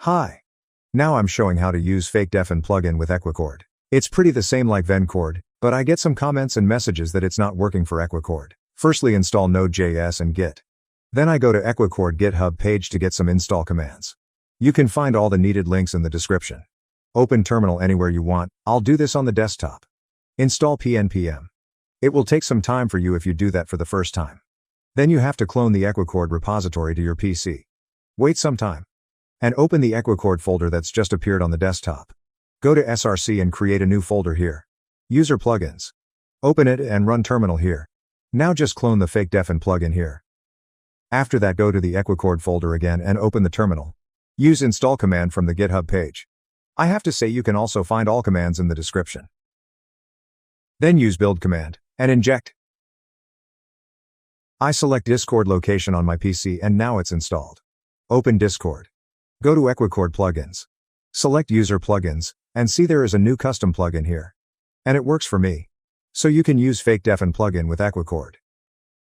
Hi. Now I'm showing how to use fake Deafen plugin with Equicord. It's pretty the same like Vencord, but I get some comments and messages that it's not working for Equicord. Firstly, install Node.js and Git. Then I go to Equicord GitHub page to get some install commands. You can find all the needed links in the description. Open terminal anywhere you want. I'll do this on the desktop. Install pnpm. It will take some time for you if you do that for the first time. Then you have to clone the Equicord repository to your PC. Wait some time. And open the Equicord folder that's just appeared on the desktop. Go to src and create a new folder here. User plugins. Open it and run terminal here. Now just clone the fake Deafen plugin here. After that, go to the Equicord folder again and open the terminal. Use install command from the GitHub page. I have to say you can also find all commands in the description. Then use build command and inject. I select Discord location on my PC and now it's installed. Open Discord. Go to Equicord plugins. Select user plugins and see there is a new custom plugin here. And it works for me. So you can use fake Deafen plugin with Equicord.